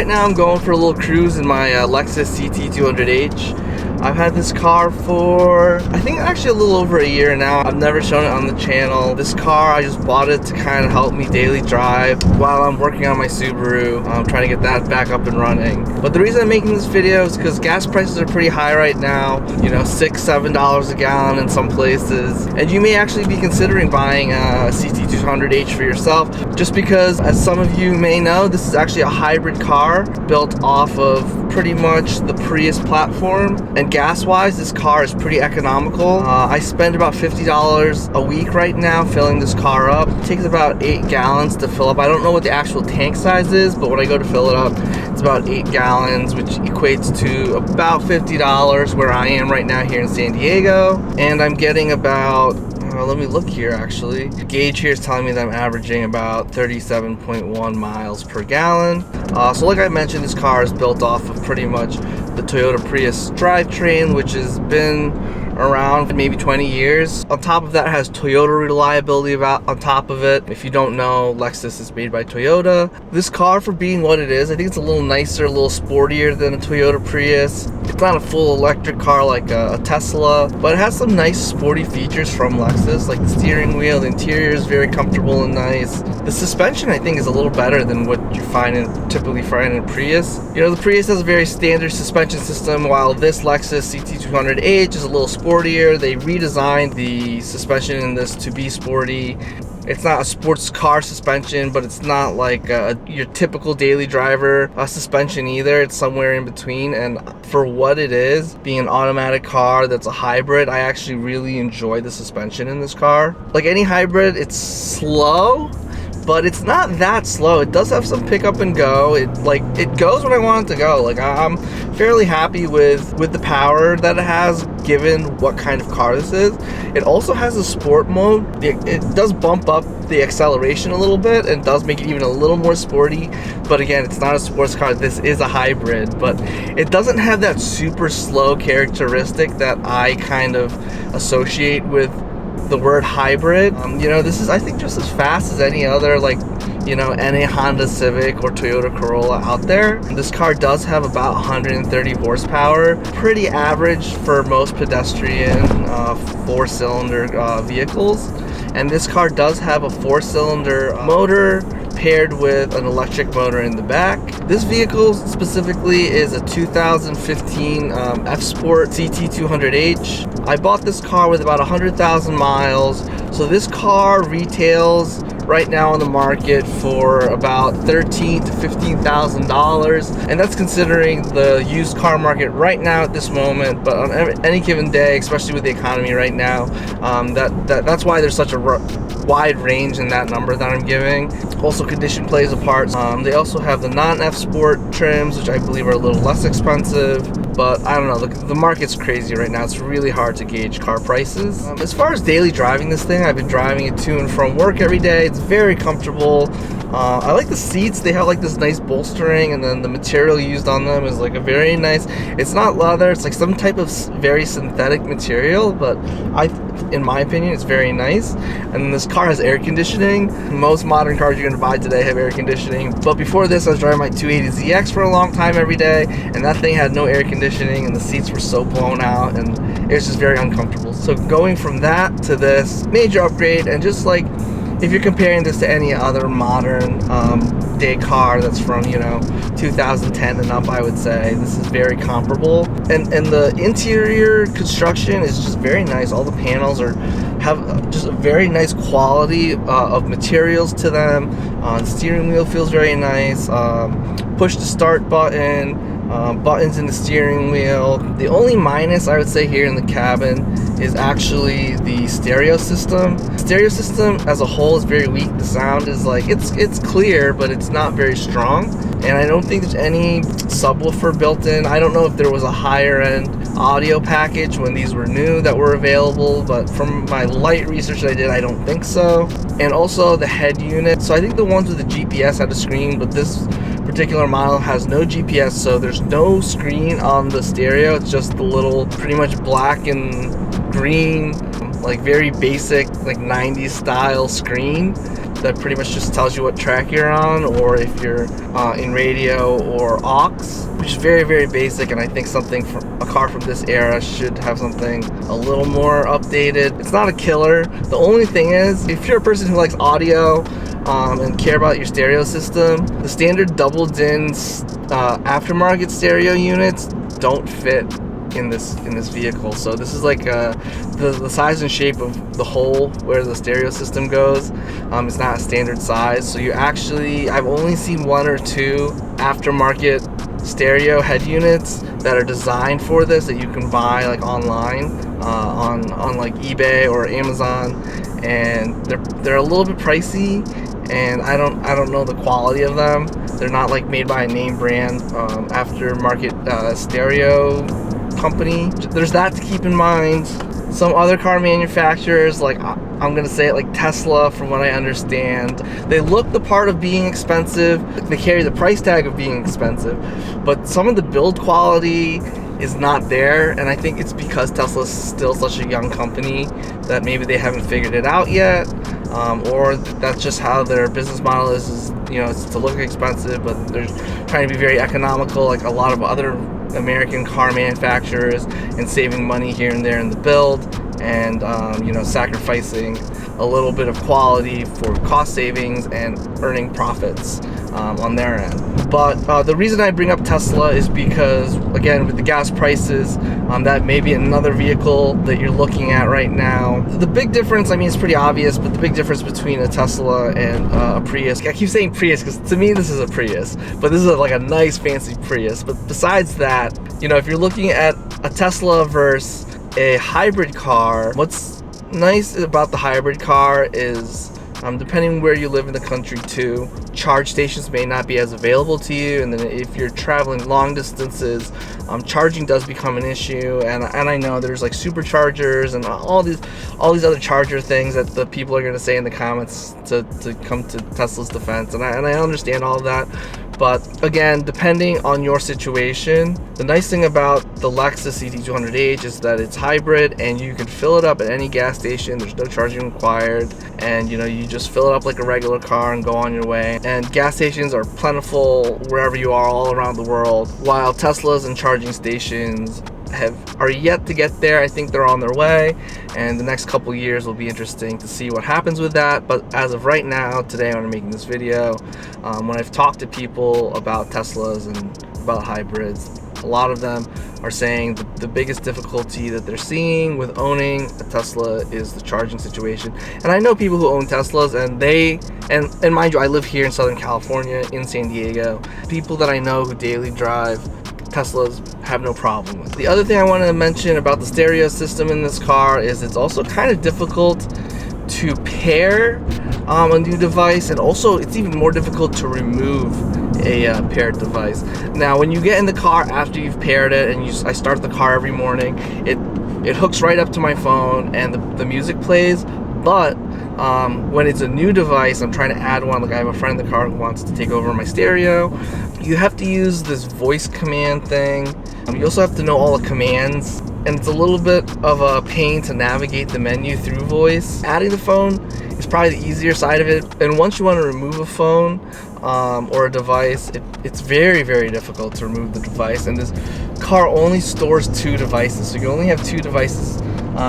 right now I'm going for a little cruise in my Lexus CT200h. I've had this car for, I think actually a little over a year now. I've never shown it on the channel. This car, I just bought it to kind of help me daily drive while I'm working on my Subaru. I'm trying to get that back up and running. But the reason I'm making this video is because gas prices are pretty high right now. You know, $6, $7 a gallon in some places. And you may actually be considering buying a CT200h for yourself, just because, as some of you may know, this is actually a hybrid car built off of pretty much the Prius platform. And gas-wise, this car is pretty economical. I spend about $50 a week right now filling this car up. It takes about 8 gallons to fill up. I don't know what the actual tank size is, but when I go to fill it up, it's about 8 gallons, which equates to about $50 where I am right now here in San Diego. And I'm getting about, let me look here actually. The gauge here is telling me that I'm averaging about 37.1 miles per gallon. So like I mentioned, this car is built off of pretty much the Toyota Prius drivetrain, which has been around for maybe 20 years. On top of that, it has Toyota reliability on top of it. If you don't know, Lexus is made by Toyota. This car, for being what it is, I think it's a little nicer, a little sportier than a Toyota Prius. It's not a full electric car like a Tesla, but it has some nice sporty features from Lexus, like the steering wheel. The interior is very comfortable and nice. The suspension, I think, is a little better than what you typically find in a Prius. You know, the Prius has a very standard suspension system, while this Lexus CT200h is a little sportier. They redesigned the suspension in this to be sporty. It's not a sports car suspension, but it's not like your typical daily driver suspension either. It's somewhere in between, and for what it is, being an automatic car that's a hybrid, I actually really enjoy the suspension in this car. Like any hybrid, it's slow, but it's not that slow. It does have some pick up and go. It goes when I want it to go. Like, I'm fairly happy with the power that it has, given what kind of car this is. It also has a sport mode. It does bump up the acceleration a little bit and does make it even a little more sporty. But again, it's not a sports car. This is a hybrid, but it doesn't have that super slow characteristic that I kind of associate with the word hybrid. You know, this is, I think, just as fast as any other, like, you know, any Honda Civic or Toyota Corolla out there. This car does have about 130 horsepower, pretty average for most pedestrian 4-cylinder vehicles. And this car does have a 4-cylinder motor paired with an electric motor in the back. This vehicle specifically is a 2015 F-Sport CT200h. I bought this car with about 100,000 miles. So this car retails right now on the market for about $13,000 to $15,000, and that's considering the used car market right now at this moment. But on any given day, especially with the economy right now, that's why there's such a wide range in that number that I'm giving. Also, condition plays a part. They also have the non-F Sport trims, which I believe are a little less expensive. But I don't know, the market's crazy right now. It's really hard to gauge car prices. As far as daily driving this thing, I've been driving it to and from work every day. It's very comfortable. I like the seats. They have like this nice bolstering, and then the material used on them is like a very nice, it's not leather, it's like some type of very synthetic material, but in my opinion, it's very nice. And this car has air conditioning. Most modern cars you're going to buy today have air conditioning, but before this, I was driving my 280ZX for a long time every day, and that thing had no air conditioning, and the seats were so blown out, and it was just very uncomfortable. So going from that to this, major upgrade. And just like, if you're comparing this to any other modern day car that's from, you know, 2010 and up, I would say this is very comparable. And the interior construction is just very nice. All the panels have just a very nice quality of materials to them. The steering wheel feels very nice. Push to start button. Buttons in the steering wheel. The only minus I would say here in the cabin is actually the stereo system. Stereo system as a whole is very weak. The sound is like, it's clear, but it's not very strong. And I don't think there's any subwoofer built in. I don't know if there was a higher end audio package when these were new that were available, but from my light research that I did, I don't think so. And also the head unit. So I think the ones with the GPS had a screen, but this particular model has no GPS, so there's no screen on the stereo. It's just the little pretty much black and green, like very basic, like 90s style screen. that pretty much just tells you what track you're on, or if you're in radio or aux, which is very, very basic. And I think something from a car from this era should have something a little more updated. It's not a killer. The only thing is, if you're a person who likes audio and care about your stereo system, the standard double din aftermarket stereo units don't fit in this vehicle. So this is like the size and shape of the hole where the stereo system goes. It's not a standard size. So I've only seen 1 or 2 aftermarket stereo head units that are designed for this, that you can buy like online on like eBay or Amazon, and they're a little bit pricey, and I don't know the quality of them. They're not like made by a name brand aftermarket stereo company. There's that to keep in mind. Some other car manufacturers, like I'm gonna say it, like Tesla, from what I understand, they look the part of being expensive, they carry the price tag of being expensive, but some of the build quality is not there. And I think it's because Tesla's still such a young company that maybe they haven't figured it out yet, or that's just how their business model is, it's to look expensive, but they're trying to be very economical, like a lot of other American car manufacturers, and saving money here and there in the build, and sacrificing a little bit of quality for cost savings and earning profits on their end. But the reason I bring up Tesla is because, again, with the gas prices, that may be another vehicle that you're looking at right now. The big difference, I mean, it's pretty obvious, but the big difference between a Tesla and a Prius, I keep saying Prius because to me this is a Prius, but this is like a nice fancy Prius. But besides that, if you're looking at a Tesla versus a hybrid car, what's nice about the hybrid car is, depending where you live in the country too, charge stations may not be as available to you, and then if you're traveling long distances, charging does become an issue. And I know there's like superchargers and all these other charger things that the people are going to say in the comments to come to Tesla's defense, and I understand all of that. But again, depending on your situation, the nice thing about the Lexus CT200h is that it's hybrid, and you can fill it up at any gas station. There's no charging required, and you just fill it up like a regular car and go on your way. And gas stations are plentiful wherever you are all around the world, while Teslas and charging stations are yet to get there. I think they're on their way, and the next couple years will be interesting to see what happens with that. But as of right now, today when I'm making this video, when I've talked to people about Teslas and about hybrids, a lot of them are saying the biggest difficulty that they're seeing with owning a Tesla is the charging situation. And I know people who own Teslas, and mind you, I live here in Southern California, in San Diego. People that I know who daily drive Teslas have no problem with. The other thing I wanted to mention about the stereo system in this car is it's also kind of difficult to pair a new device, and also it's even more difficult to remove a paired device. Now, when you get in the car after you've paired it, and I start the car every morning, it hooks right up to my phone and the music plays. But when it's a new device, I'm trying to add one, like I have a friend in the car who wants to take over my stereo, you have to use this voice command thing. You also have to know all the commands, and it's a little bit of a pain to navigate the menu through voice. Adding the phone is probably the easier side of it, and once you want to remove a phone or a device, it's very, very difficult to remove the device. And this car only stores 2 devices, so you only have 2 devices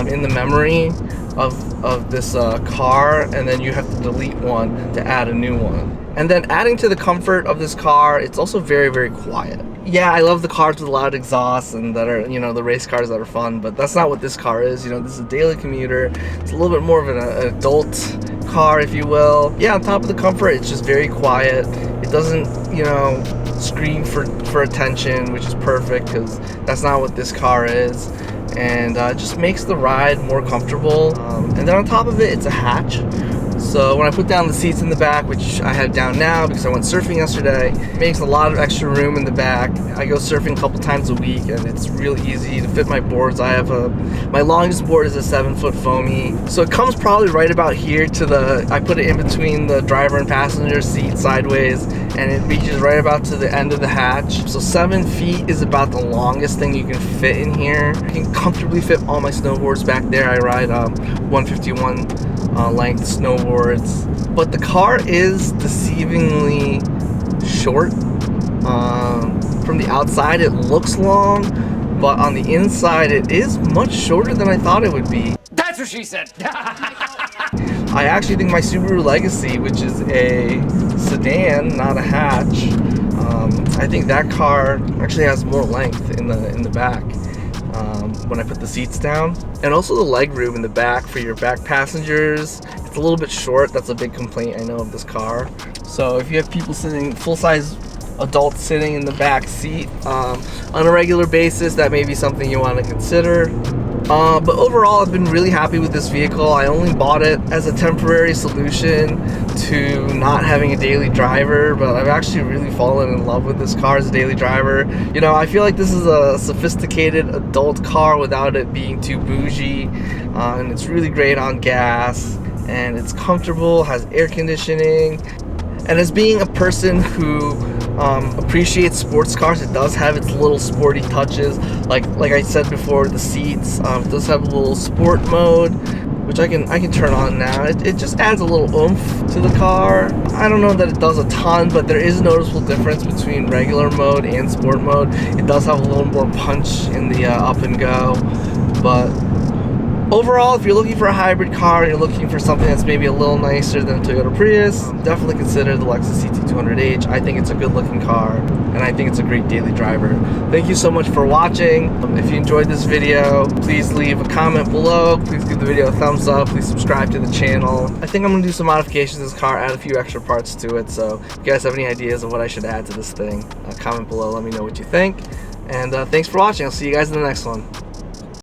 in the memory of this car, and then you have to delete one to add a new one. And then adding to the comfort of this car, it's also very, very quiet. Yeah, I love the cars with loud exhausts and that are, the race cars that are fun, but that's not what this car is. This is a daily commuter. It's a little bit more of an adult car, if you will. Yeah, on top of the comfort, it's just very quiet. It doesn't, scream for attention, which is perfect because that's not what this car is. And it just makes the ride more comfortable. And then on top of it, it's a hatch. So when I put down the seats in the back, which I have down now because I went surfing yesterday, it makes a lot of extra room in the back. I go surfing a couple times a week, and it's really easy to fit my boards. I have my longest board is a 7-foot foamy, so it comes probably right about here to I put it in between the driver and passenger seat sideways, and it reaches right about to the end of the hatch. So 7 feet is about the longest thing you can fit in here. I can comfortably fit all my snowboards back there. I ride 151 length snowboards, but the car is deceivingly short. From the outside it looks long, but on the inside it is much shorter than I thought it would be. That's what she said. I actually think my Subaru Legacy, which is a sedan, not a hatch, I think that car actually has more length in the back when I put the seats down. And also the leg room in the back for your back passengers, it's a little bit short. That's a big complaint I know of this car. So if you have people sitting, full-size adults sitting in the back seat on a regular basis, that may be something you want to consider. But overall, I've been really happy with this vehicle. I only bought it as a temporary solution to not having a daily driver, but I've actually really fallen in love with this car as a daily driver. You know, I feel like this is a sophisticated adult car without it being too bougie, and it's really great on gas, and it's comfortable, has air conditioning, and as being a person who appreciates sports cars, it does have its little sporty touches. Like I said before, the seats, it does have a little sport mode, which I can turn on now. It just adds a little oomph to the car. I don't know that it does a ton, but there is a noticeable difference between regular mode and sport mode. It does have a little more punch in the up and go, but overall, if you're looking for a hybrid car and you're looking for something that's maybe a little nicer than a Toyota Prius, definitely consider the Lexus CT200h. I think it's a good looking car, and I think it's a great daily driver. Thank you so much for watching. If you enjoyed this video, please leave a comment below. Please give the video a thumbs up. Please subscribe to the channel. I think I'm going to do some modifications to this car, add a few extra parts to it. So if you guys have any ideas of what I should add to this thing, comment below. Let me know what you think. And thanks for watching. I'll see you guys in the next one.